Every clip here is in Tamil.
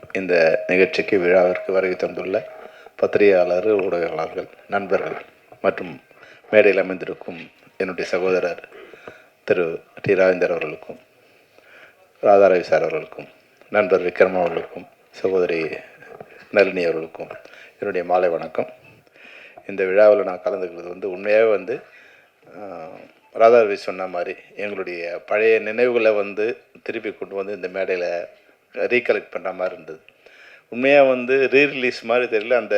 இந்த நிகழ்ச்சிக்கு விழாவிற்கு வருகை தந்துள்ள பத்திரிகையாளர்கள், ஊடகவியலாளர்கள், நண்பர்கள் மற்றும் மேடையில் அமைந்திருக்கும் என்னுடைய சகோதரர் திரு டி ராஜேந்தர் அவர்களுக்கும், ராதாரவி சார் அவர்களுக்கும், நண்பர் விக்ரம் அவர்களுக்கும், சகோதரி நளினி அவர்களுக்கும் என்னுடைய மாலை வணக்கம். இந்த விழாவில் நான் கலந்துக்கிறது உண்மையாகவே ராதாரவி சொன்ன மாதிரி எங்களுடைய பழைய நினைவுகளை திருப்பி கொண்டு இந்த மேடையில் ரீகலெக்ட் பண்ணுற மாதிரி இருந்தது. உண்மையாக ரீரிலீஸ் மாதிரி தெரியல. அந்த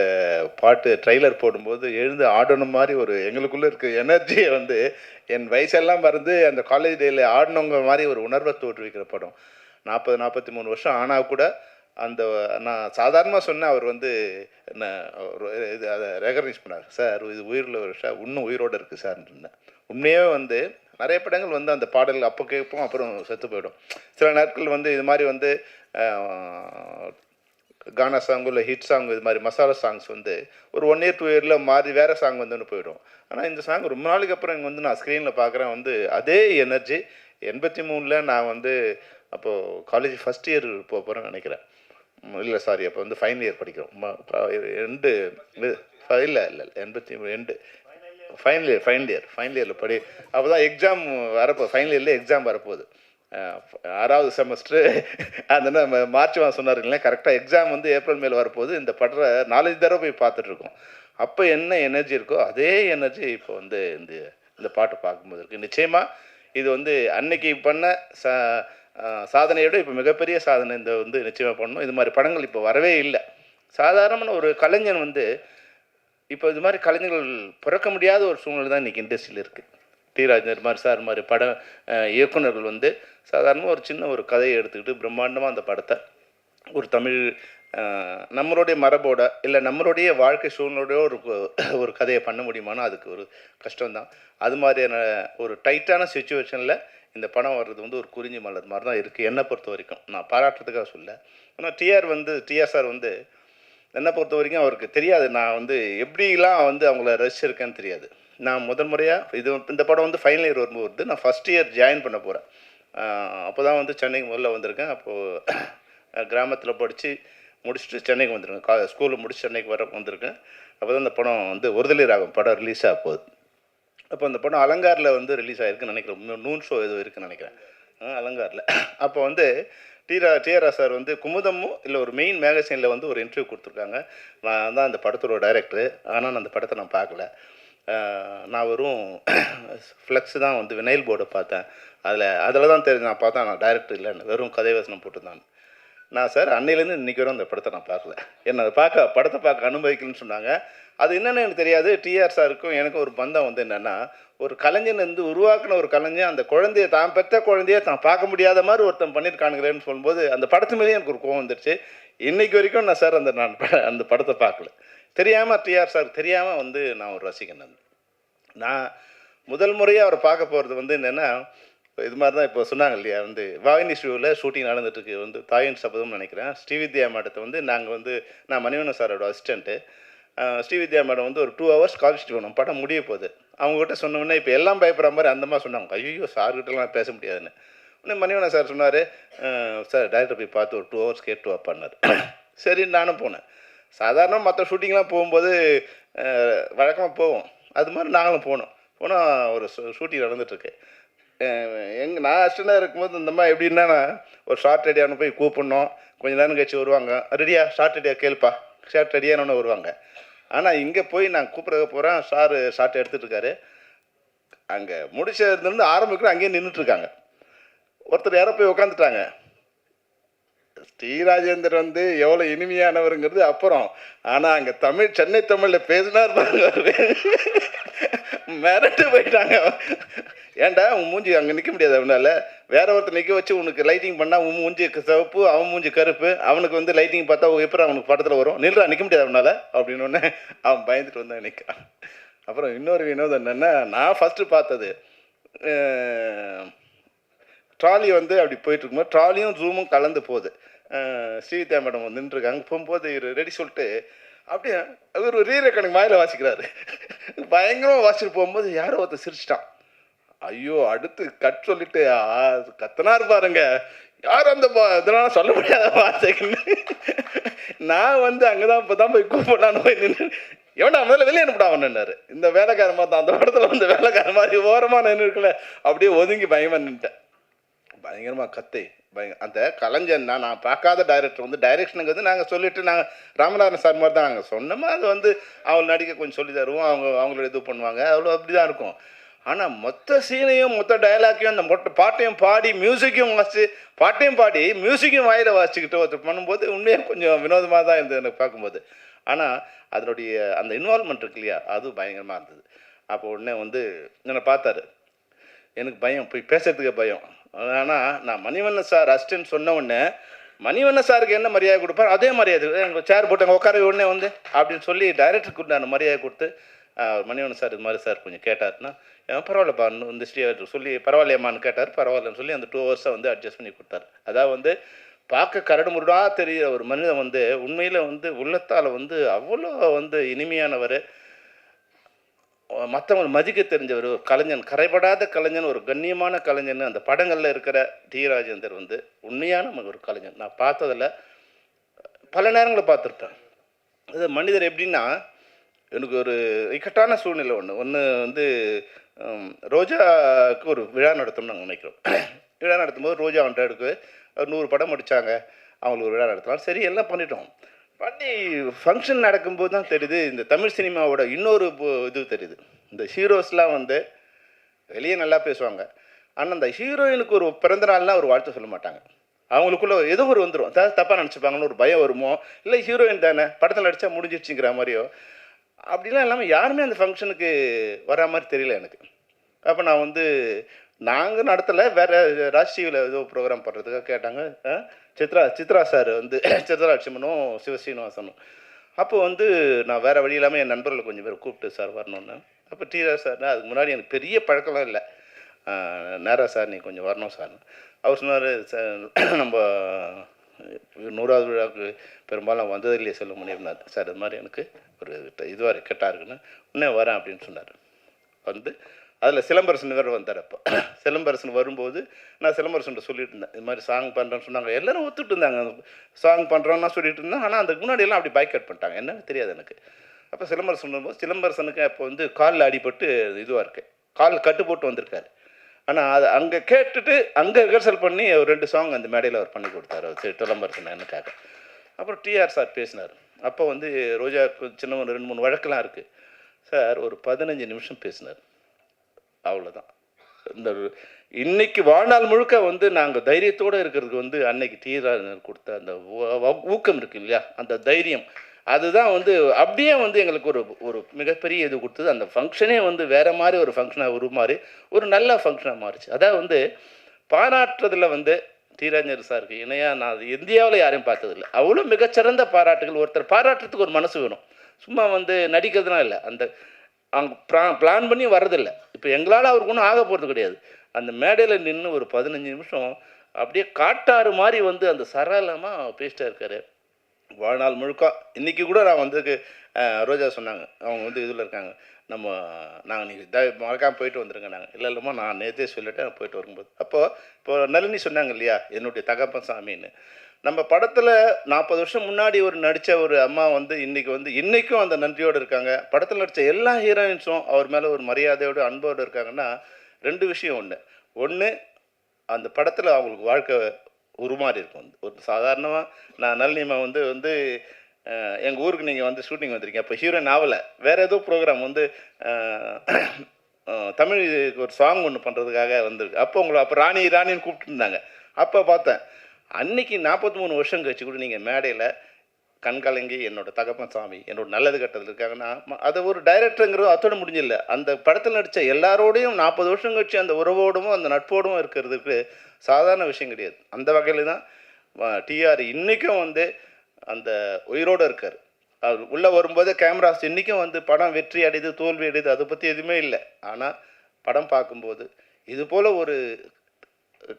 பாட்டு ட்ரெய்லர் போடும்போது எழுந்து ஆடணும் மாதிரி ஒரு எங்களுக்குள்ளே இருக்க எனர்ஜியை என் வயசெல்லாம் மறந்து அந்த காலேஜ் டேயில் ஆடணுங்க மாதிரி ஒரு உணர்வை தோற்றுவிக்கிற படம். 40-43 வருஷம் ஆனால் கூட அந்த நான் சாதாரணமாக சொன்னேன். அவர் என்ன இது அதை ரெகக்னைஸ் பண்ணார். சார் இது உயிரில் ஒரு இன்னும் உயிரோடு இருக்குது சார்ன்னு இருந்தேன். உண்மையாகவே நிறைய படங்கள் அந்த பாடல் அப்போ கேட்போம், அப்புறம் செத்து போயிடும். சில நாட்கள் இது மாதிரி கானா சாங் இல்லை ஹிட் சாங், இது மாதிரி மசாலா சாங்ஸ் ஒரு 1 year 2 year மாறி வேறு சாங் போயிடும். ஆனால் இந்த சாங் ரொம்ப நாளைக்கு அப்புறம் இங்கே நான் ஸ்க்ரீனில் பார்க்குறேன். அதே எனர்ஜி 83 நான் அப்போது காலேஜ் ஃபஸ்ட் இயர் போக போகிறேன்னு நினைக்கிறேன். இல்லை சாரி, அப்போ ஃபைனல் இயர் படிக்கிறோம். இல்லை 82 ஃபைனல் இயரில் படி. அப்போ தான் எக்ஸாம் வரப்போகுது, ஃபைனல் இயரில் எக்ஸாம் வரப்போகுது. 6வது செமஸ்டரு. அந்த மார்ச் மாதம் சொன்னார் இல்லையா, கரெக்டாக எக்ஸாம் ஏப்ரல் மேல் வரப்போகுது. இந்த படத்தை 4 தடவை போய் பார்த்துட்ருக்கோம். அப்போ என்ன எனர்ஜி இருக்கோ அதே எனர்ஜி இப்போ இந்த பாட்டை பார்க்கும்போது இருக்குது. நிச்சயமாக இது அன்னைக்கு பண்ண சாதனையோட இப்போ மிகப்பெரிய சாதனை இந்த நிச்சயமாக பண்ணணும். இது மாதிரி படங்கள் இப்போ வரவே இல்லை. சாதாரணமான ஒரு கலைஞன் இப்போ இது மாதிரி கலைஞர்கள் பிறக்க முடியாத ஒரு சூழ்நிலை தான் இன்றைக்கி இண்டஸ்ட்ரியில் இருக்குது. டி ராஜேந்தர் மாதிரி சார் மாதிரி இயக்குநர்கள் சாதாரணமாக ஒரு சின்ன ஒரு கதையை எடுத்துக்கிட்டு பிரம்மாண்டமாக அந்த படத்தை ஒரு தமிழ் நம்மளுடைய மரபோட இல்லை நம்மளுடைய வாழ்க்கை சூழ்நிலையோட ஒரு கதையை பண்ண முடியுமானா அதுக்கு ஒரு கஷ்டம்தான். அது மாதிரியான ஒரு டைட்டான சுச்சுவேஷனில் இந்த படம் வர்றது ஒரு குறிஞ்சி மலர் மாதிரி தான் இருக்குது என்னை பொறுத்த வரைக்கும். நான் பாராட்டுறதுக்காக சொல்ல. ஆனால் டிஆர் சார் என்னை பொறுத்த வரைக்கும் அவருக்கு தெரியாது நான் எப்படிலாம் அவங்கள ரசிச்சிருக்கேன்னு தெரியாது. நான் முதல் முறையாக இந்த படம் ஃபைனல் இயர் வரும்போது நான் ஃபஸ்ட் இயர் ஜாயின் பண்ண போகிறேன். அப்போ தான் சென்னைக்கு முதல்ல வந்திருக்கேன். அப்போது கிராமத்தில் படித்து முடிச்சுட்டு சென்னைக்கு வந்திருக்கேன். ஸ்கூலில் முடிச்சு சென்னைக்கு வந்திருக்கேன். அப்போ தான் இந்த படம் ஒருதலை ராகம் படம் ரிலீஸ் ஆக போகுது. அப்போ அந்த படம் அலங்காரில் ரிலீஸ் ஆகிருக்குன்னு நினைக்கிறேன். நூன் ஷோ எதுவும் இருக்குதுன்னு நினைக்கிறேன் அலங்காரில். அப்போ டிஆர் சார் குமுதமும் இல்லை ஒரு மெயின் மேகசினில் ஒரு இன்டர்வியூ கொடுத்துருக்காங்க. நான் தான் அந்த படத்தோட டைரக்டரு. ஆனால் நான் அந்த படத்தை நான் பார்க்கல. நான் வெறும் ஃப்ளெக்ஸ் தான் வினைல் போர்டை பார்த்தேன். அதில் தான் தெரிஞ்சு நான் பார்த்தேன் நான் டைரக்டர் இல்லைன்னு, வெறும் கதை வசனம் போட்டுருந்தாங்க. நான் சார் அன்னையிலேருந்து இன்றைக்கி வரும் அந்த படத்தை நான் பார்க்கல. என்னை படத்தை பார்க்க அனுபவிக்கணும்னு சொன்னாங்க. அது என்னென்னு எனக்கு தெரியாது. டிஆர் சாருக்கும் எனக்கும் ஒரு பந்தம் என்னென்னா, ஒரு கலைஞன் உருவாக்கின ஒரு கலைஞன் அந்த குழந்தைய தான் பெற்ற குழந்தைய தான் பார்க்க முடியாத மாதிரி ஒருத்தன் பண்ணியிருக்கானுங்களேன்னு சொல்லும்போது அந்த படத்து மேலேயே எனக்கு ஒரு கோவம் வந்துருச்சு. இன்றைக்கி வரைக்கும் நான் சார் அந்த படத்தை பார்க்கல. தெரியாமல் டிஆர் சார் தெரியாமல் நான் ஒரு ரசிகன். நான் முதல் முறையாக அவரை பார்க்க போகிறது என்னென்னா, இது மாதிரி தான் இப்போ சொன்னாங்க இல்லையா, வாகினி ஷூவில் ஷூட்டிங் நடந்துட்டுருக்கு தாயின் சபதம்னு நினைக்கிறேன். ஸ்ரீவித்யா மேடத்தை நாங்கள் நான் மணிவண்ணன் சாரோட அசிஸ்டண்ட்டு. ஸ்ரீவித்யா மேடம் ஒரு 2 hours காலேஜ் போகணும், படம் முடிய போகுது. அவங்ககிட்ட சொன்னோன்னே இப்போ எல்லாம் பயப்படுற மாதிரி அந்த மாதிரி சொன்னாங்க. ஐயோ சார்கிட்டலாம் பேச முடியாதுன்னு. உடனே மணிவண்ணன் சார் சொன்னார், சார் டைரக்டர் போய் பார்த்து ஒரு 2 hours கேட்டு வாப்பான்னார். சரின்னு நானும் போனேன். சாதாரண மற்ற ஷூட்டிங்லாம் போகும்போது வழக்கமாக போவோம், அது மாதிரி நாங்களும் போனால் ஒரு ஷூட்டிங் நடந்துகிட்ருக்கு. நான் அசிஸ்டண்டாக இருக்கும்போது இந்த மாதிரி எப்படின்னா, ஒரு ஷார்ட் ரெடியானு போய் கூப்பிட்ணும், கொஞ்சம் நேரம் கழிச்சு வருவாங்க, ரெடியா ஷார்ட் ரெடியாக கேள்ப்பா, ஷார்ட் ரெடியானு வருவாங்க. ஆனால் இங்கே போய் நான் கூப்பிட போகிறேன், ஷார்ட் எடுத்துகிட்ருக்காரு. அங்கே முடிச்சதுலேருந்து ஆரம்பிக்கிறோம், அங்கேயே நின்றுட்டுருக்காங்க. ஒருத்தர் யாரோ போய் உட்காந்துட்டாங்க. டி ராஜேந்தர் எவ்வளோ இனிமையானவருங்கிறது அப்புறம். ஆனால் அங்கே சென்னை தமிழில் பேசினார் பாருங்க, மிரட்டு போயிட்டாங்க. ஏன்டா உன் மூஞ்சி அங்கே நிற்க முடியாது, அவனால் வேற ஒருத்தர் நிற்க வச்சு உனக்கு லைட்டிங் பண்ணால் உன் மூஞ்சி சிவப்பு, அவன் மூஞ்சி கருப்பு, அவனுக்கு லைட்டிங் பார்த்தா எப்படி அவனுக்கு படத்தில் வரும், நின்றா நிற்க முடியாது அவனால் அப்படின்னு ஒன்று அவன் பயந்துட்டு வந்தான் நிற்கான். அப்புறம் இன்னொரு வினோதம் என்னென்னா, நான் ஃபஸ்ட்டு பார்த்தது ட்ராலி அப்படி போயிட்டுருக்கும்போது ட்ராலியும் ஜூமும் கலந்து போகுது. ஸ்ரீவித்யா மேடம் நின்றுருக்காங்க. போகும்போது ரெடி சொல்லிட்டு அப்படியே அவர் ஒரு ரீரெக்கார்டிங் வாயில் வாசிக்கிறாரு. பயங்கரமாக வாசிட்டு போகும்போது யாரோ ஒருத்தர் சிரிச்சிட்டான். ஐயோ அடுத்து கட் சொல்லிட்டு கத்தனார் பாருங்க, யார் அந்த இதெல்லாம் சொல்ல முடியாத வார்த்தைக்குன்னு நான் வந்து அங்கே தான் இப்போ தான் போய் கூப்பிடலான்னு போய் நின்று எவன்டா முதல்ல வெளியே அனுப்பிடா அவனாரு. இந்த வேலைக்காரன் மாதிரி அந்த படத்தில் வந்து வேலைக்காரன் மாதிரி ஓரமாக நின்று இருக்கல, அப்படியே ஒதுங்கி பயமாக நின்ட்டேன். பயங்கரமாக கத்தை அந்த கலைஞன் நான் பார்க்காத டைரக்டர் வந்து டைரக்ஷனுக்கு வந்து நாங்கள் சொல்லிவிட்டு நாங்கள் ராமநாதன் சார் மாதிரி தான் நாங்கள் சொன்னோமா, அது வந்து அவங்க நடிக்க கொஞ்சம் சொல்லி தருவோம், அவங்களோட இது பண்ணுவாங்க, அவ்வளோ அப்படி தான் இருக்கும். ஆனால் மொத்த சீனையும் மொத்த டைலாக்கையும் அந்த மொத்த பாட்டையும் பாடி மியூசிக்கையும் வாசிச்சு பாட்டையும் பாடி மியூசிக்கையும் வாயில் வாசிச்சுக்கிட்டு ஒருத்தர் பண்ணும்போது உண்மையாக கொஞ்சம் வினோதமாக தான் இருந்தது எனக்கு பார்க்கும்போது. ஆனால் அதனுடைய அந்த இன்வால்மெண்ட் இருக்கு இல்லையா, அது பயங்கரமாக இருந்தது. அப்போ உடனே வந்து என்னை பார்த்தாரு, எனக்கு பயம், போய் பேசுறதுக்கே பயம். ஆனால் நான் மணிவண்ணன் சார் அசிஸ்டன்ட் சொன்ன உடனே மணிவண்ணன் சாருக்கு என்ன மரியாதை கொடுப்பார் அதே மரியாதை, எங்கள் சேர் போட்டு அங்கே உட்கார உடனே வந்து அப்படின்னு சொல்லி டைரக்டருக்கு நான் மரியாதை கொடுத்து, மணிவண்ணன் சார் இது மாதிரி சார் கொஞ்சம் கேட்டார்னா பரவாயில்லப்பா இந்த சொல்லி பரவாயில்லையம்மான்னு கேட்டார். பரவாயில்லன்னு சொல்லி அந்த 2 ஹவர்ஸை வந்து அட்ஜஸ்ட் பண்ணி கொடுத்தாரு. அதாவது வந்து பார்க்க கரடு முருடாக தெரிகிற ஒரு மனிதன் வந்து உண்மையில் வந்து உள்ளத்தால் வந்து அவ்வளோ வந்து இனிமையானவர், மற்றவங்க மதிக்க தெரிஞ்சவர், ஒரு கலைஞன், கரைபடாத கலைஞன், ஒரு கண்ணியமான கலைஞன். அந்த படங்களில் இருக்கிற டி ராஜேந்தர் வந்து உண்மையான ஒரு கலைஞன். நான் பார்த்ததில் பல நேரங்களில் பார்த்துருப்பேன். அது மனிதர் எப்படின்னா, எனக்கு ஒரு இக்கட்டான சூழ்நிலை ஒன்று வந்து ரோஜாவுக்கு ஒரு விழா நடத்தணும்னு நாங்கள் நினைக்கிறோம். விழா நடத்தும்போது ரோஜா 100க்கு 100 படம் முடித்தாங்க, அவங்களுக்கு ஒரு விழா நடத்தலாம், சரி எல்லாம் பண்ணிட்டோம். பண்ணி ஃபங்க்ஷன் நடக்கும்போது தான் தெரியுது இந்த தமிழ் சினிமாவோட இன்னொரு இது தெரியுது. இந்த ஹீரோஸ்லாம் வந்து வெளியே நல்லா பேசுவாங்க, ஆனால் அந்த ஹீரோயினுக்கு ஒரு பிறந்த நாள்னால் ஒரு வாழ்த்து சொல்ல மாட்டாங்க. அவங்களுக்குள்ள ஏதோ ஒரு வந்துடும், தப்பாக நினச்சிப்பாங்கன்னு ஒரு பயம் வருமோ, இல்லை ஹீரோயின் தானே படத்தில் நடித்தா முடிஞ்சிடுச்சுங்கிற மாதிரியோ, அப்படிலாம் இல்லாமல் யாருமே அந்த ஃபங்க்ஷனுக்கு வரா மாதிரி தெரியல எனக்கு. அப்போ நான் வந்து நாங்கள் நடத்தலை, வேறு ராஜ் டிவியில் ஏதோ ப்ரோக்ராம் பண்ணுறதுக்காக கேட்டாங்க. சித்ரா சார் வந்து சித்ரா லட்சுமணும் சிவசீனிவாசனும். அப்போ வந்து நான் வேறு வழி இல்லாமல் என் நண்பர்களை கொஞ்சம் பேர் கூப்பிட்டு சார் வரணுன்னு. அப்போ டிஆர் சார், அதுக்கு முன்னாடி எனக்கு பெரிய பழக்கம்லாம் இல்லை, நேராக சார் நீ கொஞ்சம் வரணும் சார். அவர் சொன்னார், சார் நம்ம 100வது விழாவுக்கு பெரும்பாலும் வந்தது இல்லையே சொல்ல முடியும்னார். சார் இது மாதிரி எனக்கு ஒரு இதுவாக கெட்டாக இருக்குன்னு இன்னும் வரேன் அப்படின்னு சொன்னார். வந்து அதில் சிலம்பரசன் வேறு வந்தார். அப்போ சிலம்பரசன் வரும்போது நான் சிலம்பரசன் சொல்லிட்டு இருந்தேன், இது மாதிரி சாங் பண்ணுறேன்னு சொன்னாங்க. எல்லோரும் ஒத்துட்டு இருந்தாங்க, சாங் பண்ணுறோன்னா சொல்லிட்டு இருந்தேன். ஆனால் அதுக்கு முன்னாடியெல்லாம் அப்படி பைக் கட் பண்ணிட்டாங்க, என்னன்னு தெரியாது எனக்கு. அப்போ சிலம்பரசன் வரும்போது சிலம்பரசனுக்கு அப்போ வந்து காலில் அடிபட்டு இதுவாக இருக்கு, கால் கட்டு போட்டு வந்திருக்காரு. ஆனால் அதை அங்கே கேட்டுட்டு அங்கே ரிஹர்சல் பண்ணி ஒரு 2 சாங் அந்த மேடையில் அவர் பண்ணி கொடுத்தாரு, சிலம்பரசன் எனக்காக. அப்புறம் டிஆர் சார் பேசினார். அப்போ வந்து ரோஜாவுக்கு சின்ன ஒரு 2-3 வழக்கெல்லாம் இருக்குது. சார் ஒரு 15 நிமிஷம் பேசினார், அவ்வளோதான். இந்த இன்னைக்கு வாழ்நாள் முழுக்க வந்து நாங்கள் தைரியத்தோடு இருக்கிறதுக்கு வந்து அன்னைக்கு டிஆர் கொடுத்த அந்த ஊக்கம் இருக்கு இல்லையா, அந்த தைரியம், அதுதான் வந்து அப்படியே வந்து எங்களுக்கு ஒரு மிகப்பெரிய இது கொடுத்தது. அந்த ஃபங்க்ஷனே வந்து வேறு மாதிரி ஒரு ஃபங்க்ஷனாக உருமாறி ஒரு நல்ல ஃபங்க்ஷனாக மாறிச்சு. அதாவது வந்து பாராட்டுறதுல வந்து டிராஜேந்தர் சாருக்கு இணையாக நான் இந்தியாவில் யாரையும் பார்த்ததில்லை. அவ்வளோ மிகச்சிறந்த பாராட்டுகள். ஒருத்தர் பாராட்டுறதுக்கு ஒரு மனசு வேணும், சும்மா வந்து நடிக்கிறதுலாம் இல்லை. அந்த அவங்க பிளான் பண்ணி வர்றதில்லை. இப்போ எங்களால் அவருக்கு ஒன்றும் ஆக போகிறது கிடையாது. அந்த மேடையில் நின்று ஒரு 15 நிமிஷம் அப்படியே காட்டாறு மாதிரி வந்து அந்த சரளமாக பேசிட்டே இருக்கார் வாழ்நாள் முழுக்க. இன்றைக்கி கூட நான் வந்து ரோஜா சொன்னாங்க, அவங்க வந்து இதில் இருக்காங்க, நாங்கள் நீங்கள் மறக்காமல் போயிட்டு வந்துடுங்க. நாங்கள் இல்லைம்மா நான் நேற்றே சொல்லிவிட்டேன் போயிட்டு வரும்போது. இப்போ நளினி சொன்னாங்க இல்லையா, என்னுடைய தகப்பன் சாமின்னு. நம்ம படத்தில் 40 வருஷம் முன்னாடி ஒரு நடித்த ஒரு அம்மா வந்து இன்றைக்கும் அந்த நன்றியோடு இருக்காங்க. படத்தில் நடித்த எல்லா ஹீரோயின்ஸும் அவர் மேலே ஒரு மரியாதையோடு அன்போடு இருக்காங்கன்னா 2 விஷயம். ஒன்று அந்த படத்தில் அவங்களுக்கு வாழ்க்கை உருமாறி இருக்கும். ஒரு சாதாரணமாக நான் நளினிமா வந்து எங்கள் ஊருக்கு நீங்கள் வந்து ஷூட்டிங் வந்திருக்கீங்க, அப்போ ஹீரோயின் ஆகலை, வேறு ஏதோ ப்ரோக்ராம் வந்து தமிழ் ஒரு சாங் ஒன்று பண்ணுறதுக்காக வந்திருக்கு. அப்போ ராணின்னு கூப்பிட்டுருந்தாங்க. அப்போ பார்த்தேன், அன்றைக்கி 43 வருஷம் கழிச்சு கூட நீங்கள் மேடையில் கண்கலங்கி என்னோட தகப்பன் சாமி என்னோட நல்லது கட்டத்தில் இருக்காங்கன்னா, அது ஒரு டைரக்டருங்கிறது அத்தோடு முடிஞ்சில்லை. அந்த படத்தில் நடித்த எல்லாரோடையும் 40 வருஷம் கழிச்சு அந்த உறவோடும் அந்த நட்போடும் இருக்கிறதுக்கு சாதாரண விஷயம் கிடையாது. அந்த வகையில் தான் டிஆர் இன்றைக்கும் வந்து அந்த உயிரோடு இருக்கார். அவர் உள்ளே வரும்போது கேமராஸ் இன்றைக்கும் வந்து படம் வெற்றி அடையுது தோல்வி அடையுது அதை பற்றி எதுவுமே இல்லை. ஆனால் படம் பார்க்கும்போது இது போல் ஒரு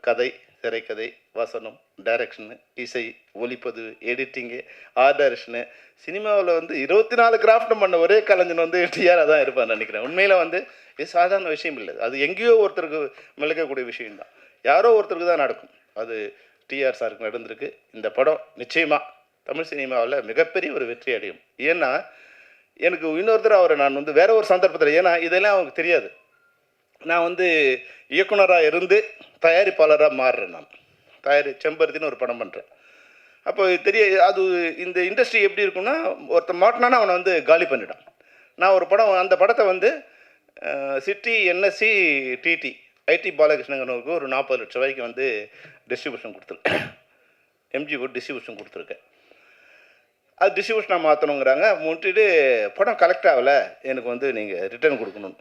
கதை, திரைக்கதை, வசனம், டைரக்ஷனு, இசை, ஒளிப்பதிவு, எடிட்டிங்கு, ஆர்ட் டைரக்ஷனு, சினிமாவில் வந்து 24 கிராஃப்டும் பண்ண ஒரே கலைஞன் வந்து டிஆராக தான் இருப்பான்னு நினைக்கிறேன். உண்மையில் வந்து இது சாதாரண விஷயம் இல்லை, அது எங்கேயோ ஒருத்தருக்கு மிளக்கக்கூடிய விஷயம்தான், யாரோ ஒருத்தருக்கு தான் நடக்கும். அது டிஆர் சாருக்கு நடந்திருக்கு. இந்த படம் நிச்சயமாக தமிழ் சினிமாவில் மிகப்பெரிய ஒரு வெற்றி அடையும். ஏன்னா எனக்கு இன்னொருத்தர் அவரை நான் வந்து வேற ஒரு சந்தர்ப்பத்தில், ஏன்னா இதெல்லாம் அவருக்கு தெரியாது, நான் வந்து இயக்குனராக இருந்து தயாரிப்பாளராக மாறுறேன். நான் செம்பருத்தின்னு ஒரு படம் பண்ணுறேன். அப்போ தெரிய அது இந்த இண்டஸ்ட்ரி எப்படி இருக்குன்னா, ஒருத்தன் மாட்டினானா அவனை வந்து காலி பண்ணிட்டான். நான் ஒரு படம், அந்த படத்தை வந்து சிட்டி என்எஸ்சி டிடி ஐடி பாலகிருஷ்ணங்கிறவருக்கு ஒரு 40 லட்ச ரூபாய்க்கு வந்து டிஸ்ட்ரிபியூஷன் கொடுத்துருக்கேன். எம்ஜி போட்டு டிஸ்ட்ரிபியூஷன் கொடுத்துருக்கேன். அது டிஸ்ட்ரிபியூஷனாக மாற்றணுங்கிறாங்க. முட்டிட்டு படம் கலெக்ட் ஆகலை, எனக்கு வந்து நீங்கள் ரிட்டர்ன் கொடுக்கணும்.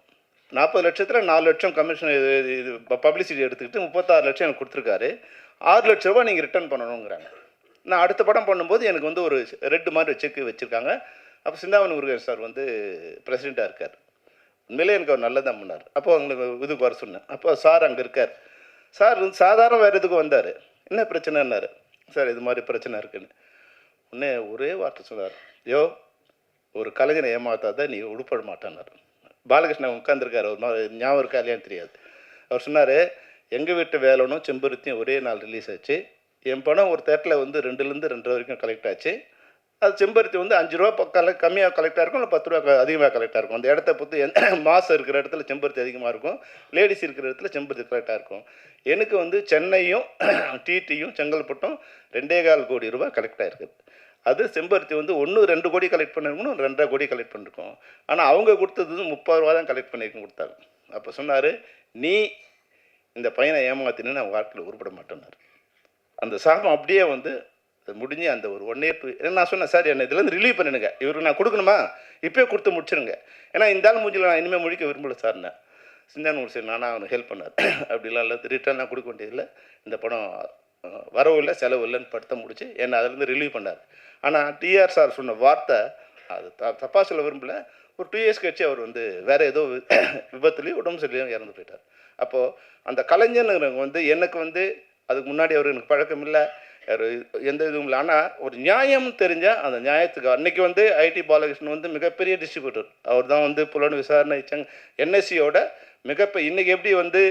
40 லட்சத்தில் 4 லட்சம் கமிஷன் இது பப்ளிசிட்டி எடுத்துக்கிட்டு 36 லட்சம் எனக்கு கொடுத்துருக்காரு. 6 லட்ச ரூபா நீங்கள் ரிட்டர்ன் பண்ணணுங்கிறாங்க. நான் அடுத்த படம் பண்ணும்போது எனக்கு வந்து ஒரு ரெட்டு மாதிரி செக்கு வச்சுருக்காங்க. அப்போ சிந்தாமணி முருகன் சார் வந்து பிரசிடெண்ட்டாக இருக்கார். உண்மையிலே எனக்கு அவர் நல்லதான் பண்ணார். அப்போ அவங்களுக்கு இதுக்கு வர சொன்னேன். அப்போ சார் அங்கே இருக்கார். சார் வந்து சாதாரண வேறு எதுக்கு வந்தார். என்ன பிரச்சனைன்னாரு. சார் இது மாதிரி பிரச்சனை இருக்குன்னு. உடனே ஒரே வார்த்தை சொன்னார், யோ ஒரு கலைஞனை ஏமாத்தாத நீ உடுப்பட மாட்டான்னார். பாலகிருஷ்ணன் உட்காந்துருக்கார். ஒரு மாதிரி ஞாபகம் இருக்கா இல்லையான்னு தெரியாது. அவர் சொன்னார், எங்கள் வீட்டு வேலனும் செம்பருத்தியும் ஒரே நாள் ரிலீஸ் ஆச்சு. என் படம் ஒரு தேட்டரில் வந்து 2லேருந்து 2.5 வரைக்கும் கலெக்ட் ஆச்சு. அது செம்பருத்தி வந்து 5 ரூபா கம்மியாக கலெக்டாக இருக்கும், இல்லை 10 ரூபா அதிகமாக கலெக்டாக இருக்கும். அந்த இடத்த பொறுத்து மாதம் இருக்கிற இடத்துல செம்பருத்தி அதிகமாக இருக்கும், லேடிஸ் இருக்கிற இடத்துல செம்பருத்தி கலெக்டாக இருக்கும். எனக்கு வந்து சென்னையும் டிடியும் செங்கல்பட்டும் 2.25 கோடி ரூபா கலெக்டாக இருக்குது. அது செம்பருத்தி வந்து 2 கோடி கலெக்ட் பண்ணிருக்கணும், 2.5 கோடி கலெக்ட் பண்ணிருக்கோம். ஆனால் அவங்க கொடுத்தது 30 ரூபா தான் கலெக்ட் பண்ணியிருக்கணும் கொடுத்தாங்க. அப்போ சொன்னார், நீ இந்த பையனை ஏமாத்தினு நான் வாழ்க்கையில் உருப்பட மாட்டேன்னாரு. அந்த சாபம் அப்படியே வந்து முடிஞ்சு அந்த ஒரு 1 year 2 year நான் சொன்னேன், சார் என்னை இதுலேருந்து ரிலீவ் பண்ணிடுங்க, இவருக்கு நான் கொடுக்கணுமா இப்போயே கொடுத்து முடிச்சிருங்க, ஏன்னா இந்த ஆள் மூஞ்சில் நான் இனிமேல் முடிக்க விரும்பல சார்னேன். சிந்தான ஒரு சரி நானாக அவனுக்கு ஹெல்ப் பண்ணார். அப்படிலாம் இல்லை, ரிட்டர்ன் நான் கொடுக்க வேண்டியதில்லை, இந்த படம் வரவும் இல்லை செலவு இல்லைன்னு படத்தை முடிச்சு என்னை அதிலேருந்து ரிலீவ் பண்ணார். ஆனால் டிஆர் சார் சொன்ன வார்த்தை அது தப்பாக சொல்ல விரும்பல. ஒரு 2 years கழிச்சு அவர் வந்து வேறு ஏதோ விபத்துலேயும் உடம்பு சரியிலையும் இறந்து போயிட்டார். அப்போது அந்த கலைஞனுங்கிறவங்க வந்து எனக்கு வந்து அதுக்கு முன்னாடி அவர் எனக்கு பழக்கம் இல்லை, எந்த இதுவும் இல்லை. ஆனால் ஒரு நியாயம் தெரிஞ்சால் அந்த நியாயத்துக்கு அன்றைக்கி வந்து ஐடி பாலகிருஷ்ணன் வந்து மிகப்பெரிய டிஸ்ட்ரிபியூட்டர். அவர் தான் வந்து புலன் விசாரணை என்எஸ்சியோட இன்றைக்கி எப்படி வந்து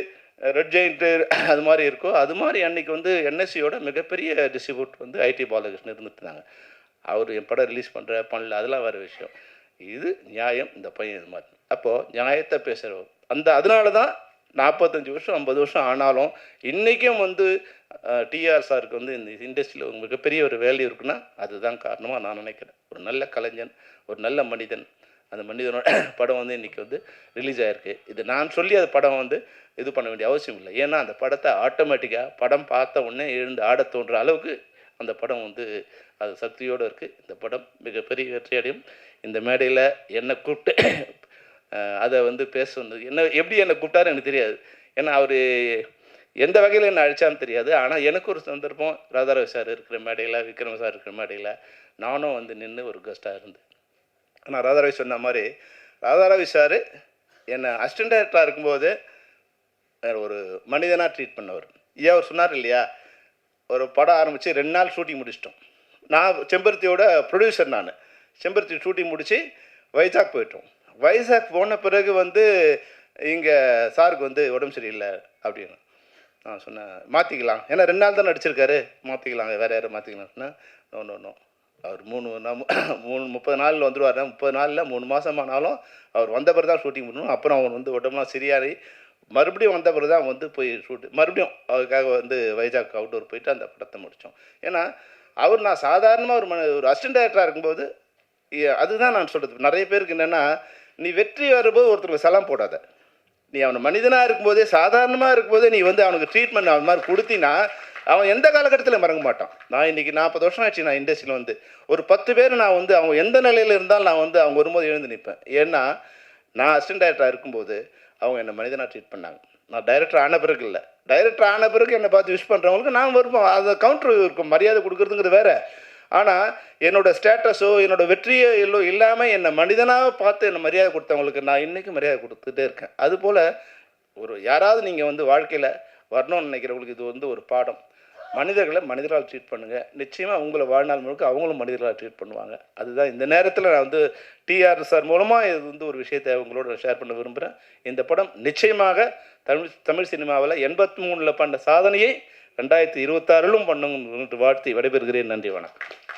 ரெட் ஜெயிண்ட்டு அது மாதிரி இருக்கோ அது மாதிரி அன்றைக்கி வந்து என்எஸ்சியோட மிகப்பெரிய டிஸ்ட்ரிபியூட்டர் வந்து ஐடி பாலகிருஷ்ணன் இருந்துட்டுருந்தாங்க. அவர் என் படம் ரிலீஸ் பண்ணல அதெல்லாம் வேறு விஷயம். இது நியாயம், இந்த பையன் இது மாதிரி. அப்போது நியாயத்தை பேசுகிறவர் அதனால தான் 45 வருஷம் 50 வருஷம் ஆனாலும் இன்றைக்கும் வந்து டிஆர் சாருக்கு வந்து இந்த இண்டஸ்ட்ரியில் ஒரு மிகப்பெரிய ஒரு வேல்யூ இருக்குன்னா அதுதான் காரணமாக நான் நினைக்கிறேன். ஒரு நல்ல கலைஞன், ஒரு நல்ல மனிதன். அந்த மனிதனோட படம் வந்து இன்றைக்கி வந்து ரிலீஸ் ஆகிருக்கு. இது நான் சொல்லி அந்த படம் வந்து இது பண்ண வேண்டிய அவசியம் இல்லை. ஏன்னா அந்த படத்தை ஆட்டோமேட்டிக்காக படம் பார்த்த உடனே எழுந்து ஆட தோன்ற அளவுக்கு அந்த படம் வந்து அது சக்தியோடு இருக்குது. இந்த படம் மிகப்பெரிய வெற்றி அடையும். இந்த மேடையில் என்னை கூப்பிட்டு அதை வந்து பேச வந்தது எப்படி என்னை கூப்பிட்டாரு எனக்கு தெரியாது. ஏன்னா அவர் எந்த வகையில் என்னை அழைச்சான்னு தெரியாது. ஆனால் எனக்கு ஒரு சந்தர்ப்பம் ராதாரவி சார் இருக்கிற மேடையில், விக்ரம் சார் இருக்கிற மேடையில் நானும் வந்து நின்று ஒரு கெஸ்ட்டாக இருந்தேன். ஆனால் ராதாரவி சொன்ன மாதிரி ராதாரவி சார் என்னை அசிஸ்டன்ட் டைரக்டராக இருக்கும்போது ஒரு மனிதனாக ட்ரீட் பண்ணவர். அவர் சொன்னார் இல்லையா, ஒரு படம் ஆரம்பித்து 2 நாள் ஷூட்டிங் முடிச்சிட்டோம். நான் செம்பருத்தியோட ப்ரொடியூசர். நான் செம்பருத்தி ஷூட்டிங் முடித்து வைஜாக் போயிட்டோம். வைஜாக் போன பிறகு வந்து இங்கே சாருக்கு வந்து உடம்பு சரியில்லை அப்படின்னு நான் சொன்னேன், மாற்றிக்கலாம், ஏன்னா 2 நாள் தான் நடிச்சிருக்காரு, மாற்றிக்கலாம், வேறு யாரும் மாற்றிக்கலாம்னா நோ அவர் 30 நாளில் வந்துடுவார். 30 நாளில் 3 மாதம் ஆனாலும் அவர் வந்த பிறகு தான் ஷூட்டிங் பண்ணணும். அப்புறம் அவர் வந்து உடம்புலாம் சரியாகி மறுபடியும் வந்த பிறகு தான் வந்து போய் மறுபடியும் அவருக்காக வந்து வைஜாக் அவுட்டோர் போயிட்டு அந்த படத்தை முடித்தோம். ஏன்னா நான் சாதாரணமாக ஒரு அசிஸ்டன்ட் டைரக்டராக இருக்கும்போது அதுதான் நான் சொல்கிறது. நிறைய பேருக்கு என்னென்னா, நீ வெற்றி வரும்போது ஒருத்தருக்கு சலாம் போடாத, நீ அவனை மனிதனாக இருக்கும்போதே சாதாரணமாக இருக்கும்போதே நீ வந்து அவனுக்கு ட்ரீட்மெண்ட் அவன் மாதிரி கொடுத்தினா அவன் எந்த காலகட்டத்தில் மறங்க மாட்டான். நான் இன்றைக்கி 40 வருஷம் ஆச்சு நான் இண்டஸ்ட்ரியில் வந்து ஒரு 10 பேர் நான் வந்து அவங்க எந்த நிலையில் இருந்தாலும் நான் வந்து அவங்க வரும்போது எழுந்து நிற்பேன். ஏன்னா நான் அசிஸ்டன்ட் டைரக்டராக இருக்கும்போது அவங்க என்னை மனிதனாக ட்ரீட் பண்ணாங்க. நான் டைரக்டர் ஆன பிறகு இல்லை, டைரக்டர் ஆன பிறகு என்னை பார்த்து விஷ் பண்ணுறவங்களுக்கு நான் வருவோம், அதை கவுண்டர் இருக்கும், மரியாதை கொடுக்குறதுங்கிறது வேறு. ஆனால் என்னோடய ஸ்டேட்டஸோ என்னோடய வெற்றியோ இல்லாமல் என்னை மனிதனாக பார்த்து என்னை மரியாதை கொடுத்தவங்களுக்கு நான் இன்றைக்கும் மரியாதை கொடுத்துட்டே இருக்கேன். அதுபோல் யாராவது நீங்கள் வந்து வாழ்க்கையில் வரணும்னு நினைக்கிறவங்களுக்கு இது வந்து ஒரு பாடம். மனிதர்களை மனிதரால் ட்ரீட் பண்ணுங்கள், நிச்சயமாக உங்களை வாழ்நாள் முழுக்க அவங்களும் மனிதர்களால் ட்ரீட் பண்ணுவாங்க. அதுதான் இந்த நேரத்தில் நான் வந்து டிஆர் சார் மூலமாக இது வந்து ஒரு விஷயத்தை உங்களோட ஷேர் பண்ண விரும்புகிறேன். இந்த படம் நிச்சயமாக தமிழ் சினிமாவில் 83 பண்ண சாதனையை 2026லும் பண்ணுங்கன்னு வாழ்த்தி விடைபெறுகிறேன். நன்றி, வணக்கம்.